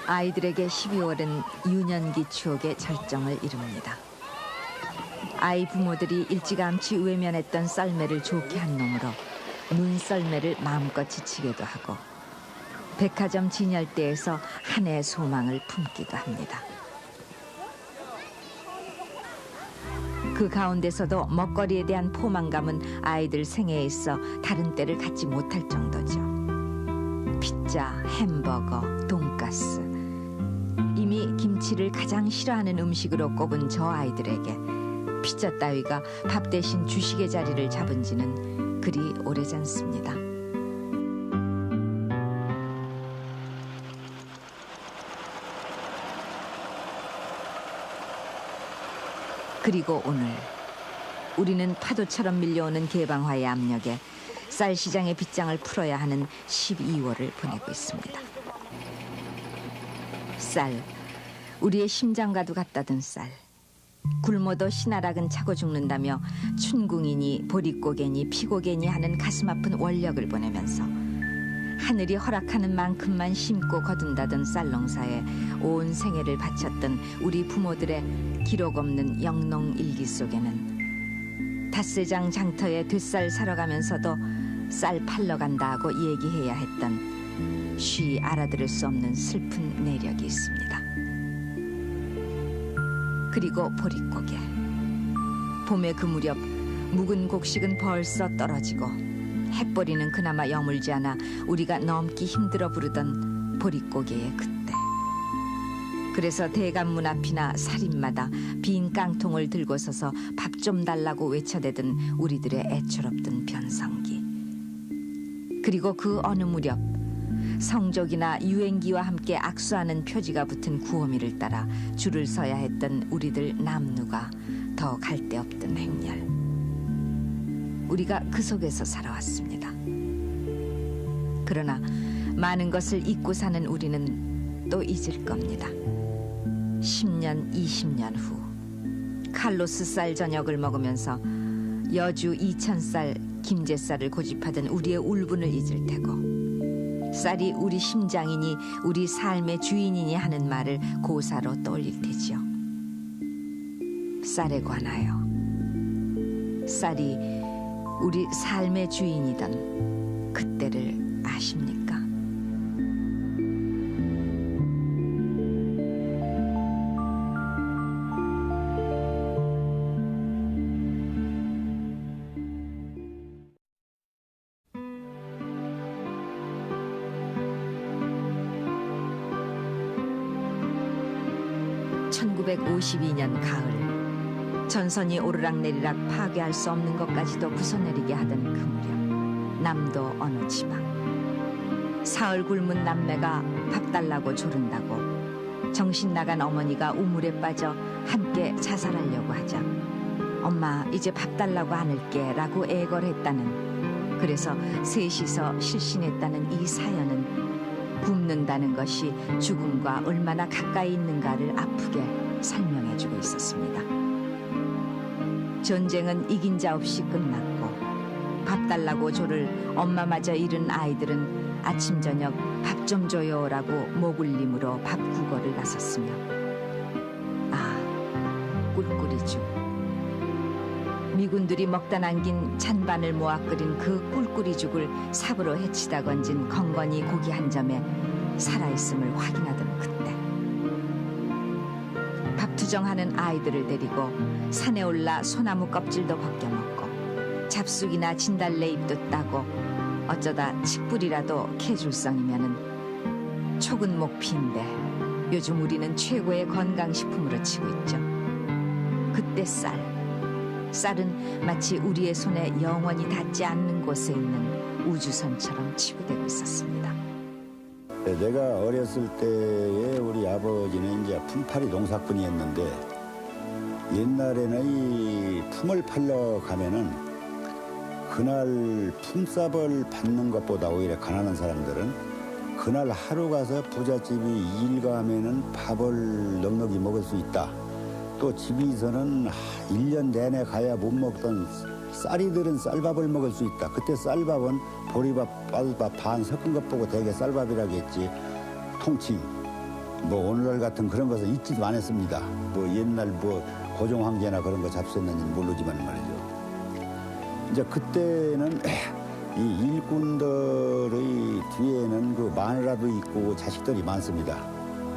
아이들에게 12월은 유년기 추억의 절정을 이룹니다. 아이 부모들이 일찌감치 외면했던 썰매를 좋게 한 놈으로 눈썰매를 마음껏 지치게도 하고 백화점 진열대에서 한 해의 소망을 품기도 합니다. 그 가운데서도 먹거리에 대한 포만감은 아이들 생애에 있어 다른 때를 갖지 못할 정도죠. 피자, 햄버거, 돈가스. 이미 김치를 가장 싫어하는 음식으로 꼽은 저 아이들에게 피자 따위가 밥 대신 주식의 자리를 잡은 지는 그리 오래지 않습니다. 그리고 오늘 우리는 파도처럼 밀려오는 개방화의 압력에 쌀 시장의 빗장을 풀어야 하는 12월을 보내고 있습니다. 쌀, 우리의 심장과도 같다던 쌀. 굶어도 씨나락은 차고 죽는다며 춘궁이니 보릿고개니 피고개니 하는 가슴 아픈 원력을 보내면서 하늘이 허락하는 만큼만 심고 거둔다던 쌀 농사에 온 생애를 바쳤던 우리 부모들의 기록 없는 영농 일기 속에는 닷새장 장터에 뒷쌀 사러 가면서도 쌀 팔러 간다 하고 얘기해야 했던 쉬 알아들을 수 없는 슬픈 내력이 있습니다. 그리고 보릿고개. 봄의 그 무렵 묵은 곡식은 벌써 떨어지고 햇벌이는 그나마 여물지 않아 우리가 넘기 힘들어 부르던 보릿고개의 그때. 그래서 대감문 앞이나 살인마다 빈 깡통을 들고 서서 밥 좀 달라고 외쳐대던 우리들의 애처롭던 변성기. 그리고 그 어느 무렵 성적이나 유행기와 함께 악수하는 표지가 붙은 구호미를 따라 줄을 서야 했던 우리들 남누가 더 갈 데 없던 행렬. 우리가 그 속에서 살아왔습니다. 그러나 많은 것을 잊고 사는 우리는 또 잊을 겁니다. 10년, 20년 후 칼로스 쌀 저녁을 먹으면서 여주 2000쌀 김제쌀을 고집하던 우리의 울분을 잊을 테고 쌀이 우리 심장이니 우리 삶의 주인이니 하는 말을 고사로 떠올릴 테지요. 쌀에 관하여 쌀이 우리 삶의 주인이던 그때를 아십니까? (1952년) 가을, 전선이 오르락내리락 파괴할 수 없는 것까지도 부숴내리게 하던 그 무렵, 남도 어느 지방, 사흘 굶은 남매가 밥 달라고 조른다고 정신 나간 어머니가 우물에 빠져 함께 자살하려고 하자 엄마 이제 밥 달라고 안을게 라고 애걸했다는, 그래서 셋이서 실신했다는 이 사연은 굶는다는 것이 죽음과 얼마나 가까이 있는가를 아프게 설명해주고 있었습니다. 전쟁은 이긴 자 없이 끝났고 밥 달라고 조를 엄마마저 잃은 아이들은 아침 저녁 밥 좀 줘요라고 목울림으로 밥 구걸을 나섰으며, 꿀꿀이죽. 미군들이 먹다 남긴 찬반을 모아 끓인 그 꿀꿀이죽을 삽으로 헤치다 건진 건건이 고기 한 점에 살아있음을 확인하던 그때, 밥투정하는 아이들을 데리고 산에 올라 소나무 껍질도 벗겨먹고 잡숙이나 진달래 잎도 따고 어쩌다 칡뿌리라도 캐줄성이면은 촉은 목피인데 요즘 우리는 최고의 건강식품으로 치고 있죠. 그때 쌀은 마치 우리의 손에 영원히 닿지 않는 곳에 있는 우주선처럼 치부되고 있었습니다. 내가 어렸을 때에 우리 아버지는 이제 품팔이 농사꾼이었는데, 옛날에는 이 품을 팔러 가면은 그날 품삯을 받는 것보다 오히려 가난한 사람들은 그날 하루 가서 부잣집이 일가하면은 밥을 넉넉히 먹을 수 있다. 또 집에서는 1년 내내 가야 못 먹던 쌀이들은 쌀밥을 먹을 수 있다. 그때 쌀밥은 보리밥, 쌀밥 반 섞은 것 보고 대개 쌀밥이라고 했지. 통칭. 뭐 오늘날 같은 그런 것은 있지도 않았습니다. 뭐 옛날 뭐 고종 황제나 그런 거 잡수했는지는 모르지만 말이죠. 이제 그때는 이 일꾼들의 뒤에는 그 마누라도 있고 자식들이 많습니다.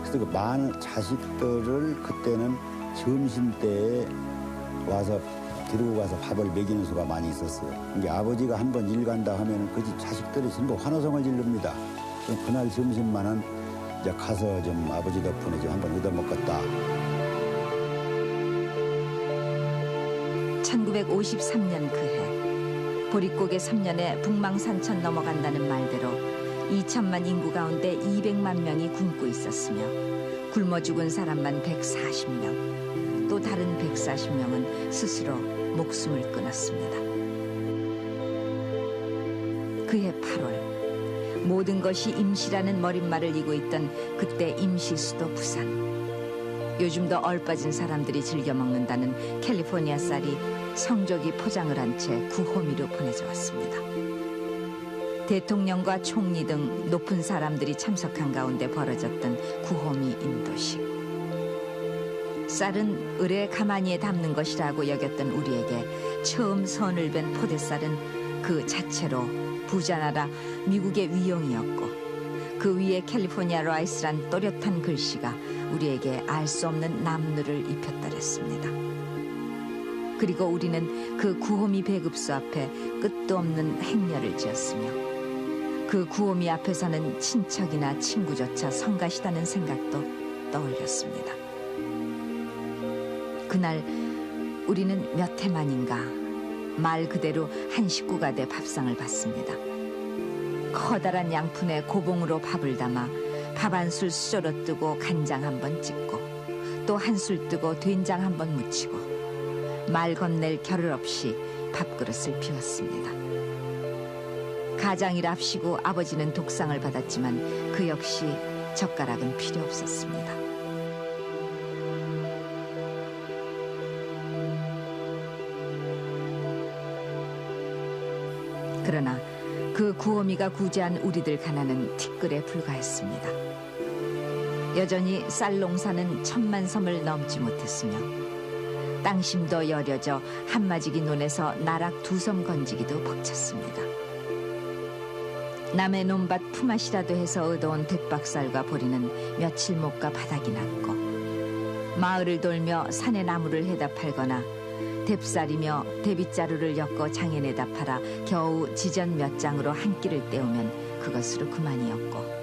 그래서 그 자식들을 그때는 점심때에 와서 데리고 가서 밥을 먹이는 수가 많이 있었어요. 이게 아버지가 한번 일 간다 하면 그 집 자식들이 전부 환호성을 지릅니다. 그럼 그날 점심만은 이제 가서 좀 아버지 덕분에 좀 한번 얻어먹겠다. 1953년 그해 보릿고개 3년에 북망산천 넘어간다는 말대로 2천만 인구 가운데 200만 명이 굶고 있었으며 굶어 죽은 사람만 140명, 또 다른 140명은 스스로 목숨을 끊었습니다. 그해 8월 모든 것이 임시라는 머릿말을 이고 있던 그때 임시 수도 부산. 요즘도 얼빠진 사람들이 즐겨 먹는다는 캘리포니아 쌀이 성조기 포장을 한 채 구호미로 보내져 왔습니다. 대통령과 총리 등 높은 사람들이 참석한 가운데 벌어졌던 구호미 인도식. 쌀은 을의 가마니에 담는 것이라고 여겼던 우리에게 처음 선을 뵌 포대쌀은 그 자체로 부자나라 미국의 위용이었고 그 위에 캘리포니아 라이스란 또렷한 글씨가 우리에게 알 수 없는 남루를 입혔더랬습니다. 그리고 우리는 그 구호미 배급소 앞에 끝도 없는 행렬을 지었으며 그 구호미 앞에서는 친척이나 친구조차 성가시다는 생각도 떠올렸습니다. 그날 우리는 몇 해 만인가 말 그대로 한 식구가 돼 밥상을 받습니다. 커다란 양푼에 고봉으로 밥을 담아 밥 한 술 수저로 뜨고 간장 한 번 찍고 또 한 술 뜨고 된장 한 번 묻히고 말 건넬 겨를 없이 밥그릇을 비웠습니다. 가장이랍시고 아버지는 독상을 받았지만 그 역시 젓가락은 필요 없었습니다. 그러나 그 구호미가 구제한 우리들 가난은 티끌에 불과했습니다. 여전히 쌀 농사는 1000만 섬을 넘지 못했으며 땅심도 여려져 한마지기 논에서 나락 2섬 건지기도 벅찼습니다. 남의 논밭 품앗이라도 해서 얻어온 대박쌀과 보리는 며칠 못 가 바닥이 났고 마을을 돌며 산의 나무를 해다 팔거나 뎁쌀이며 대빗자루를 엮어 장에 내다 팔아 겨우 지전 몇 장으로 한 끼를 때우면 그것으로 그만이었고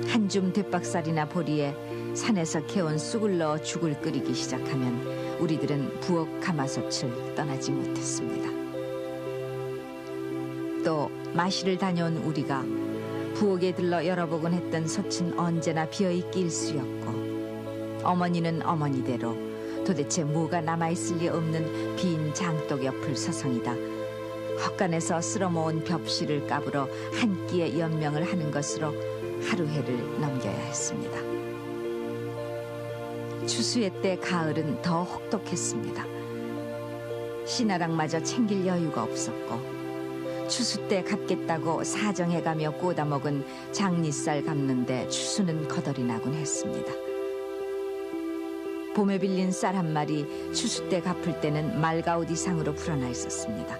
한 줌 대박쌀이나 보리에 산에서 캐온 쑥을 넣어 죽을 끓이기 시작하면 우리들은 부엌 가마솥을 떠나지 못했습니다. 또 마시를 다녀온 우리가 부엌에 들러 열어보곤 했던 솥은 언제나 비어있기 일쑤였고 어머니는 어머니대로 도대체 뭐가 남아있을 리 없는 빈 장독 옆을 서성이다 헛간에서 쓸어모은 벽실을 까불어 한 끼의 연명을 하는 것으로 하루해를 넘겨야 했습니다. 추수의 때 가을은 더 혹독했습니다. 씨나락마저 챙길 여유가 없었고 추수 때 갚겠다고 사정해가며 꼬다먹은 장리쌀 갚는데 추수는 거덜이 나곤 했습니다. 봄에 빌린 쌀 한 마리 추수 때 갚을 때는 말가옷 이상으로 불어나 있었습니다.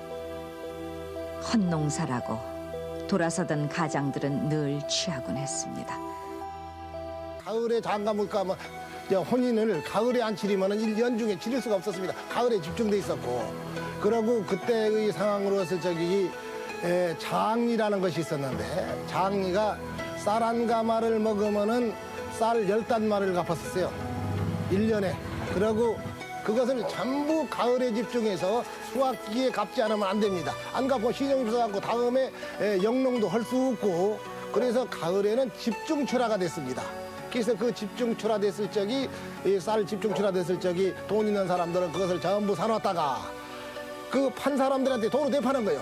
헛농사라고 돌아서던 가장들은 늘 취하곤 했습니다. 가을에 장가못 가면 혼인을 가을에 안 치르면 1년 중에 치를 수가 없었습니다. 가을에 집중돼 있었고 그러고 그때의 상황으로서 장리라는 것이 있었는데 장리가 쌀 한 가마를 먹으면은 쌀 10단마를 갚았었어요. 1년에. 그러고 그것을 전부 가을에 집중해서 수확기에 갚지 않으면 안 됩니다. 안 갚고 신용이 써갖고 다음에 영농도 할 수 없고 그래서 가을에는 집중철화가 됐습니다. 그래서 그 집중철화됐을 적이 쌀 집중철화됐을 적이 돈 있는 사람들은 그것을 전부 사놨다가 그 판 사람들한테 돈을 대파는 거예요.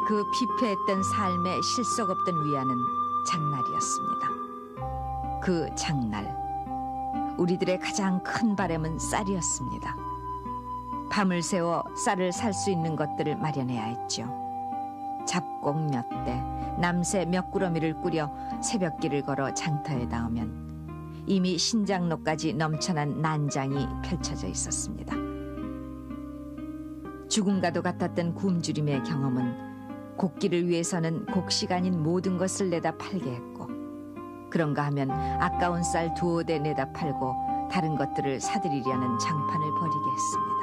그 피폐했던 삶에 실속 없던 위안은 장날이었습니다. 그 장날, 우리들의 가장 큰 바램은 쌀이었습니다. 밤을 새워 쌀을 살 수 있는 것들을 마련해야 했죠. 잡곡 몇 대, 남새 몇 구러미를 꾸려 새벽길을 걸어 장터에 닿으면 이미 신장로까지 넘쳐난 난장이 펼쳐져 있었습니다. 죽음과도 같았던 굶주림의 경험은 곡기를 위해서는 곡식 아닌 모든 것을 내다 팔게 했고, 그런가 하면 아까운 쌀 두어 대 내다 팔고 다른 것들을 사들이려는 장판을 벌이게 했습니다.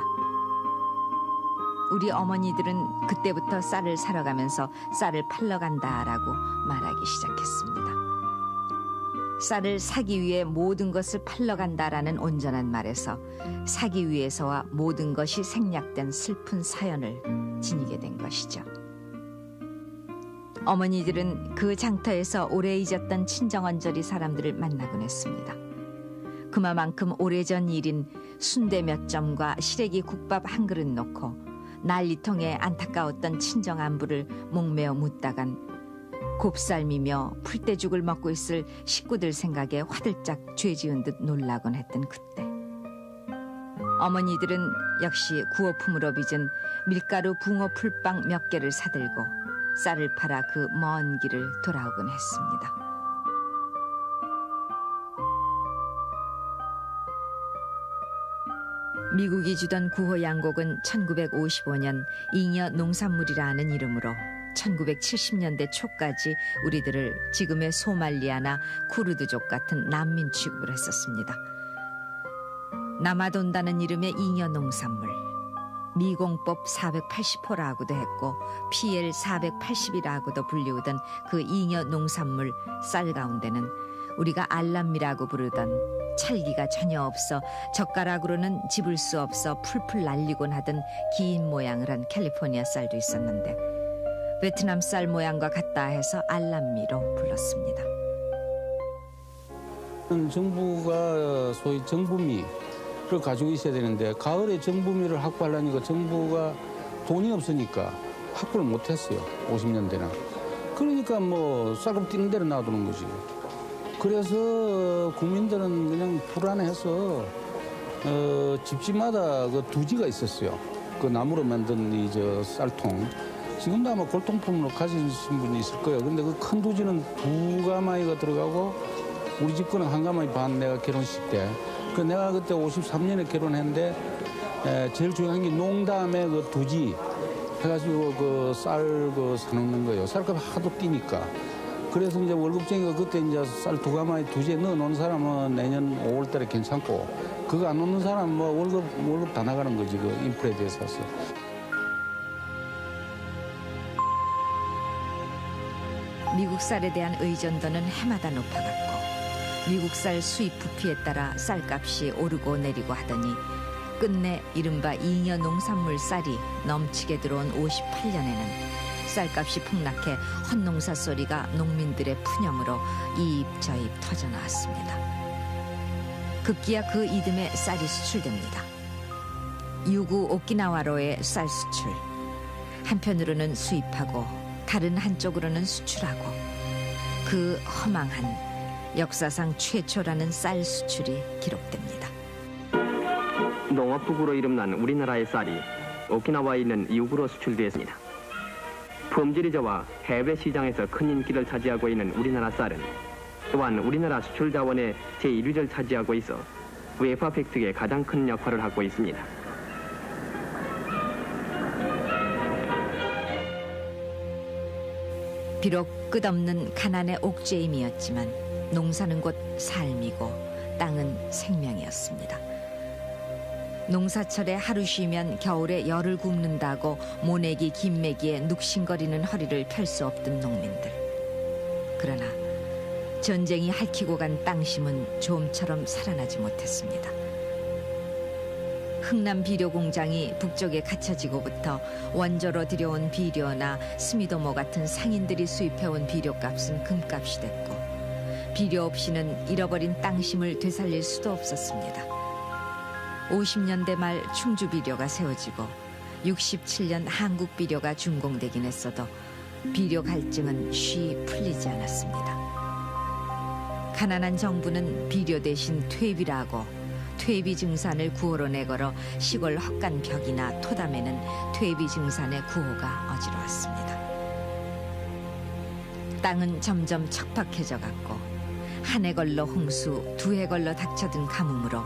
우리 어머니들은 그때부터 쌀을 사러 가면서 쌀을 팔러 간다라고 말하기 시작했습니다. 쌀을 사기 위해 모든 것을 팔러 간다라는 온전한 말에서 사기 위해서와 모든 것이 생략된 슬픈 사연을 지니게 된 것이죠. 어머니들은 그 장터에서 오래 잊었던 친정언저리 사람들을 만나곤 했습니다. 그만큼 오래전 일인 순대 몇 점과 시래기 국밥 한 그릇 놓고 난리통에 안타까웠던 친정 안부를 목매어 묻다간 곱살미며 풀떼죽을 먹고 있을 식구들 생각에 화들짝 죄지은 듯 놀라곤 했던 그때, 어머니들은 역시 구호품으로 빚은 밀가루 붕어 풀빵 몇 개를 사들고 쌀을 팔아 그 먼 길을 돌아오곤 했습니다. 미국이 주던 구호 양곡은 1955년 잉여 농산물이라는 이름으로 1970년대 초까지 우리들을 지금의 소말리아나 쿠르드족 같은 난민 취급을 했었습니다. 남아돈다는 이름의 잉여 농산물, 미공법 480호라고도 했고 PL 480이라고도 불리우던 그 잉여 농산물 쌀 가운데는 우리가 알람미라고 부르던 찰기가 전혀 없어 젓가락으로는 집을 수 없어 풀풀 날리곤 하던 긴 모양을 한 캘리포니아 쌀도 있었는데 베트남 쌀 모양과 같다 해서 알람미로 불렀습니다. 정부가 소위 정부미를 가지고 있어야 되는데 가을에 정부미를 확보하려니까 정부가 돈이 없으니까 확보를 못했어요. 50년대나. 그러니까 뭐 쌀값 뛰는 대로 놔두는 거지. 그래서 국민들은 그냥 불안해서 집집마다 그 두지가 있었어요. 그 나무로 만든 이 저 쌀통. 지금도 아마 골동품으로 가지신 분이 있을 거예요. 근데 그 큰 두지는 두 가마이가 들어가고 우리 집 거는 한 가마이 반 내가 결혼식 때. 그 내가 그때 53년에 결혼했는데 제일 중요한 게 농담에 그 두지 해가지고 그 쌀 그 사놓는 거예요. 쌀값 하도 뛰니까. 그래서 이제 월급쟁이가 그때 이제 쌀 두 가마에 두지에 넣어놓은 사람은 내년 5월 달에 괜찮고 그거 안 넣는 사람은 뭐 월급 다 나가는 거지, 그 인플레에 대해서. 미국 쌀에 대한 의존도는 해마다 높아갔고 미국 쌀 수입 부피에 따라 쌀값이 오르고 내리고 하더니 끝내 이른바 잉여 농산물 쌀이 넘치게 들어온 58년에는 쌀값이 폭락해 헛농사 소리가 농민들의 푸념으로 이 입 저 입 터져나왔습니다. 급기야 그 이듬해 쌀이 수출됩니다. 유구 오키나와로의 쌀 수출. 한편으로는 수입하고 다른 한쪽으로는 수출하고 그 허망한 역사상 최초라는 쌀 수출이 기록됩니다. 농업국으로 이름난 우리나라의 쌀이 오키나와에 있는 유구로 수출되었습니다. 품질이 좋아 해외 시장에서 큰 인기를 차지하고 있는 우리나라 쌀은 또한 우리나라 수출 자원의 제1위를 차지하고 있어 웨파 팩트에 가장 큰 역할을 하고 있습니다. 비록 끝없는 가난의 옥죄임이었지만 농사는 곧 삶이고 땅은 생명이었습니다. 농사철에 하루 쉬면 겨울에 열을 굽는다고 모내기 김매기에 눅신거리는 허리를 펼 수 없던 농민들. 그러나 전쟁이 핥히고 간 땅심은 좀처럼 살아나지 못했습니다. 흥남 비료 공장이 북쪽에 갇혀지고부터 원조로 들여온 비료나 스미도모 같은 상인들이 수입해온 비료값은 금값이 됐고 비료 없이는 잃어버린 땅심을 되살릴 수도 없었습니다. 50년대 말 충주 비료가 세워지고 67년 한국 비료가 준공되긴 했어도 비료 갈증은 쉬 풀리지 않았습니다. 가난한 정부는 비료 대신 퇴비라고 퇴비 증산을 구호로 내걸어 시골 헛간 벽이나 토담에는 퇴비 증산의 구호가 어지러웠습니다. 땅은 점점 척박해져 갔고 한 해 걸러 홍수, 두 해 걸러 닥쳐든 가뭄으로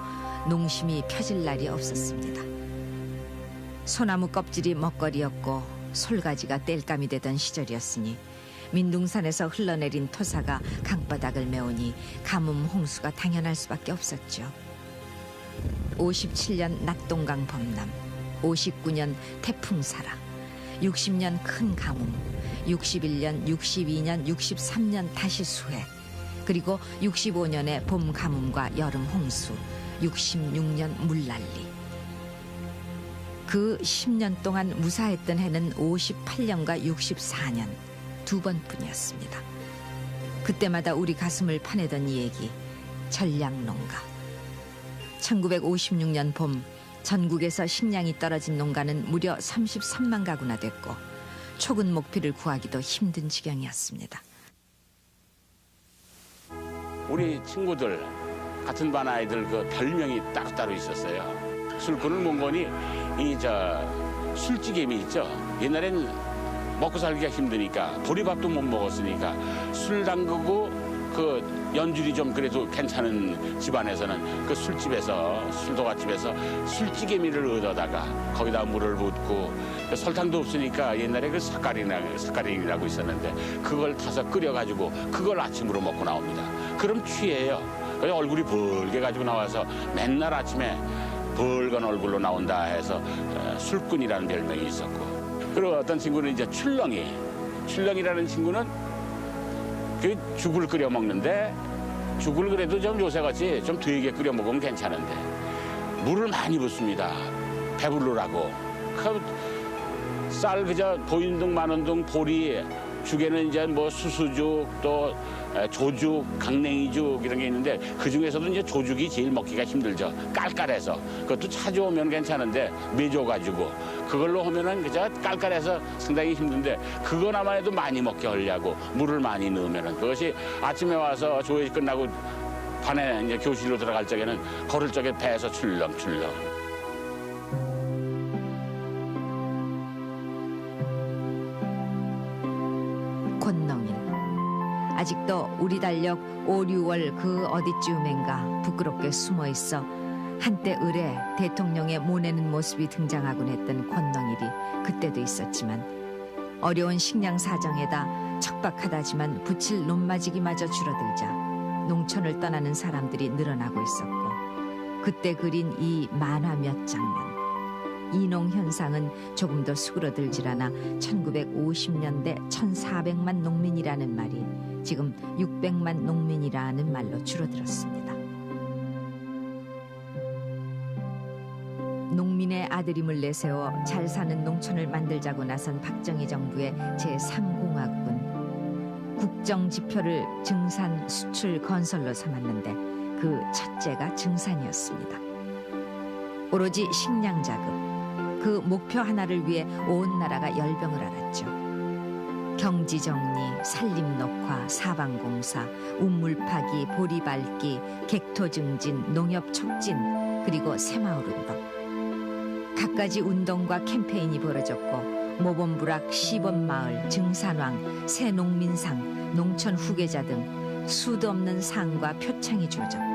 농심이 펴질 날이 없었습니다. 소나무 껍질이 먹거리였고 솔가지가 땔감이 되던 시절이었으니 민둥산에서 흘러내린 토사가 강바닥을 메우니 가뭄 홍수가 당연할 수밖에 없었죠. 57년 낙동강 범람, 59년 태풍 사라, 60년 큰 가뭄, 61년, 62년, 63년 다시 수해, 그리고 65년의 봄 가뭄과 여름 홍수, 66년 물난리. 그 10년 동안 무사했던 해는 58년과 64년 두 번뿐이었습니다. 그때마다 우리 가슴을 파내던 얘기, 전량농가. 1956년 봄 전국에서 식량이 떨어진 농가는 무려 33만 가구나 됐고 초근 목피를 구하기도 힘든 지경이었습니다. 우리 친구들 같은 반 아이들 그 별명이 따로따로 있었어요. 술꾼을 못 거니 술찌개미 있죠. 옛날엔 먹고 살기가 힘드니까 보리밥도 못 먹었으니까 술 담그고 그 연줄이 좀 그래도 괜찮은 집안에서는 그 술집에서 술도가집에서 술찌개미를 얻어다가 거기다 물을 붓고 설탕도 없으니까 옛날에 그 삭가린이라고 있었는데 그걸 타서 끓여가지고 그걸 아침으로 먹고 나옵니다. 그럼 취해요. 그래서 얼굴이 벌게 가지고 나와서 맨날 아침에 벌건 얼굴로 나온다 해서 술꾼이라는 별명이 있었고, 그리고 어떤 친구는 이제 출렁이라는 친구는 그 죽을 끓여 먹는데 죽을 그래도 좀 요새같이 좀 되게 끓여 먹으면 괜찮은데 물을 많이 붓습니다. 배부르라고. 쌀 그저 보인둥 마는둥 보리 죽에는 이제 뭐 수수죽 또 조죽, 강냉이죽 이런 게 있는데 그 중에서도 이제 조죽이 제일 먹기가 힘들죠. 깔깔해서 그것도 찾아오면 괜찮은데 매줘가지고 그걸로 하면은 그저 깔깔해서 상당히 힘든데 그거나마 해도 많이 먹게 하려고 물을 많이 넣으면은 그것이 아침에 와서 조회 끝나고 반에 이제 교실로 들어갈 적에는 걸을 적에 배에서 출렁출렁. 권농인. 아직도 우리 달력 5, 6월 그 어디쯤엔가 부끄럽게 숨어있어 한때 을에 대통령의 모내는 모습이 등장하곤 했던 권농일이 그때도 있었지만 어려운 식량 사정에다 척박하다지만 붙일 논마지기마저 줄어들자 농촌을 떠나는 사람들이 늘어나고 있었고 그때 그린 이 만화 몇 장면, 이농 현상은 조금 더 수그러들질 않아 1950년대 1,400만 농민이라는 말이 지금 600만 농민이라는 말로 줄어들었습니다. 농민의 아들임을 내세워 잘 사는 농촌을 만들자고 나선 박정희 정부의 제3공화국은 국정지표를 증산, 수출, 건설로 삼았는데 그 첫째가 증산이었습니다. 오로지 식량 자급, 그 목표 하나를 위해 온 나라가 열병을 앓았죠. 경지정리, 산림녹화, 사방공사, 우물 파기, 보리 밟기, 객토 증진, 농협 촉진, 그리고 새마을운동. 갖가지 운동과 캠페인이 벌어졌고 모범부락, 시범마을, 증산왕, 새농민상, 농촌 후계자 등 수도 없는 상과 표창이 주어졌고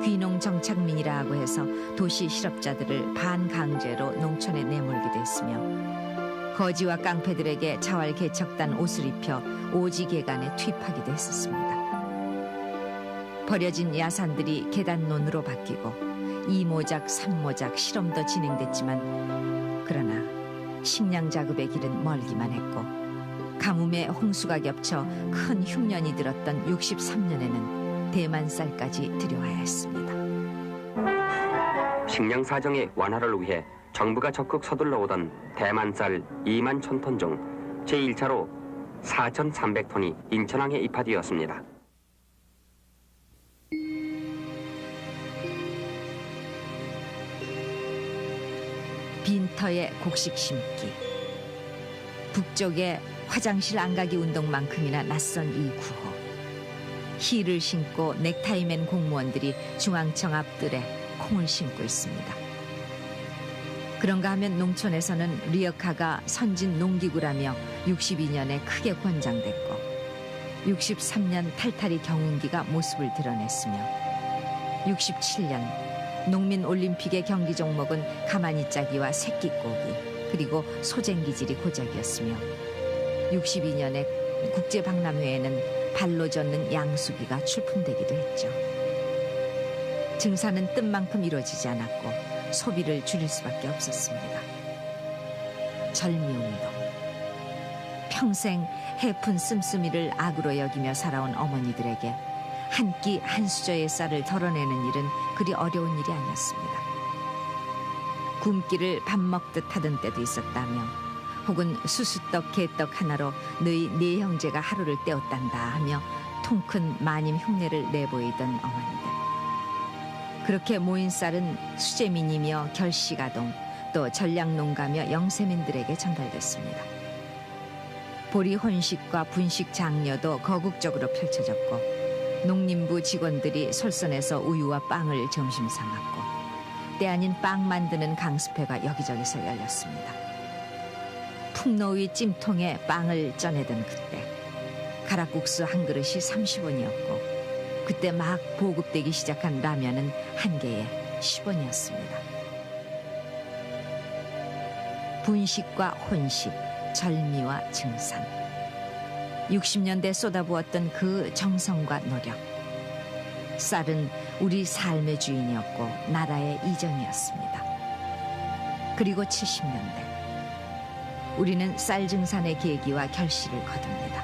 귀농 정착민이라 하고 해서 도시 실업자들을 반강제로 농촌에 내몰기도 했으며 거지와 깡패들에게 자활 개척단 옷을 입혀 오지개간에 투입하기도 했었습니다. 버려진 야산들이 계단논으로 바뀌고 2모작, 3모작 실험도 진행됐지만 그러나 식량 자급의 길은 멀기만 했고 가뭄에 홍수가 겹쳐 큰 흉년이 들었던 63년에는 대만쌀까지 들여와야 했습니다. 식량 사정의 완화를 위해 정부가 적극 서둘러 오던 대만쌀 2만 1,000톤 중 제1차로 4,300톤이 인천항에 입하되었습니다. 빈터에 곡식 심기. 북쪽의 화장실 안 가기 운동만큼이나 낯선 이 구호. 힐을 신고 넥타이맨 공무원들이 중앙청 앞뜰에 콩을 심고 있습니다. 그런가 하면 농촌에서는 리어카가 선진 농기구라며 62년에 크게 권장됐고 63년 탈탈이 경운기가 모습을 드러냈으며 67년 농민올림픽의 경기 종목은 가마니 짜기와 새끼꼬기 그리고 소쟁기질이 고작이었으며 62년에 국제박람회에는 발로 젓는 양수기가 출품되기도 했죠. 증사는 뜻만큼 이루어지지 않았고 소비를 줄일 수밖에 없었습니다. 절미운동. 평생 해픈 씀씀이를 악으로 여기며 살아온 어머니들에게 한 끼 한 수저의 쌀을 덜어내는 일은 그리 어려운 일이 아니었습니다. 굶기를 밥 먹듯 하던 때도 있었다며 혹은 수수떡 개떡 하나로 너희 네 형제가 하루를 때웠단다 하며 통큰 마님 흉내를 내보이던 어머니들. 그렇게 모인 쌀은 수재민이며 결씨가동 또 전량농가며 영세민들에게 전달됐습니다. 보리 혼식과 분식 장려도 거국적으로 펼쳐졌고 농림부 직원들이 솔선해서 우유와 빵을 점심 삼았고 때 아닌 빵 만드는 강습회가 여기저기서 열렸습니다. 풍노위 찜통에 빵을 쪄내던 그때 가락국수 한 그릇이 30원이었고 그때 막 보급되기 시작한 라면은 한 개에 10원이었습니다. 분식과 혼식, 절미와 증산 60년대 쏟아부었던 그 정성과 노력 쌀은 우리 삶의 주인이었고 나라의 이정이었습니다. 그리고 70년대 우리는 쌀 증산의 계기와 결실을 거둡니다.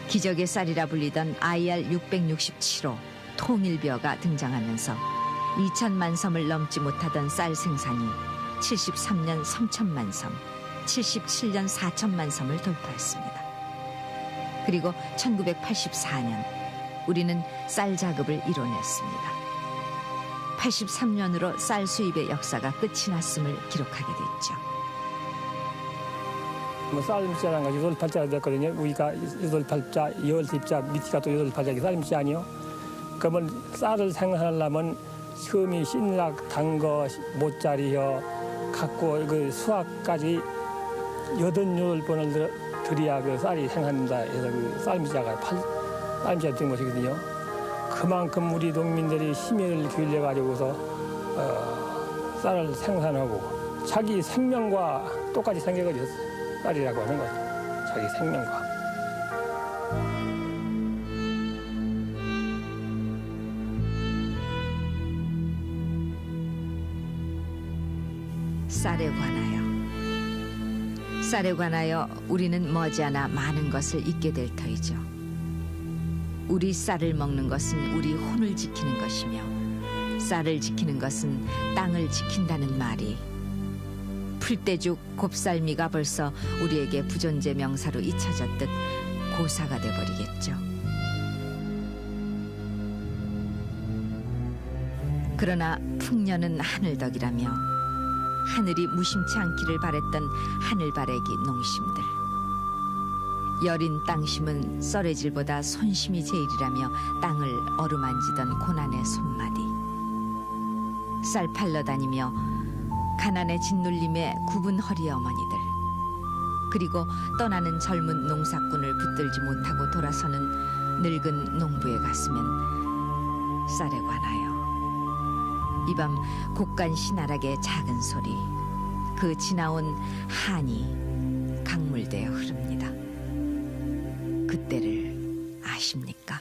기적의 쌀이라 불리던 IR 667호 통일벼가 등장하면서 2천만 섬을 넘지 못하던 쌀 생산이 73년 3천만 섬, 77년 4천만 섬을 돌파했습니다. 그리고 1984년 우리는 쌀 작업을 이뤄냈습니다. 83년으로 쌀 수입의 역사가 끝이 났음을 기록하게 됐죠. 쌀임자라는 것이 8자가 됐거든요. 우리가 8자, 10자, 밑이가 또 8자가 쌀임자 아니요? 그러면 쌀을 생산하려면 처음이 신락, 단거, 모짜리요, 갖고 그 수확까지 8번을 들여야 그 쌀이 생산된다 해서 그 쌀임자가 쌀임자가 된 것이거든요. 그만큼 우리 농민들이 힘을 기울여가지고서 쌀을 생산하고 자기 생명과 똑같이 생겨가지고 쌀이라고 하는 거죠. 자기 생명과. 쌀에 관하여 우리는 머지않아 많은 것을 잊게 될 터이죠. 우리 쌀을 먹는 것은 우리 혼을 지키는 것이며 쌀을 지키는 것은 땅을 지킨다는 말이 풀떼죽 곱살미가 벌써 우리에게 부존재 명사로 잊혀졌듯 고사가 돼버리겠죠. 그러나 풍년은 하늘덕이라며 하늘이 무심치 않기를 바랬던 하늘바래기 농심들. 여린 땅심은 썰해질보다 손심이 제일이라며 땅을 어루만지던 고난의 손마디. 쌀 팔러 다니며 가난의 짓눌림에 굽은 허리 어머니들. 그리고 떠나는 젊은 농사꾼을 붙들지 못하고 돌아서는 늙은 농부의 가슴엔 쌀에 관하여 이 밤 곡간시 나락의 작은 소리, 그 지나온 한이 강물되어 흐릅니다. 그때를 아십니까?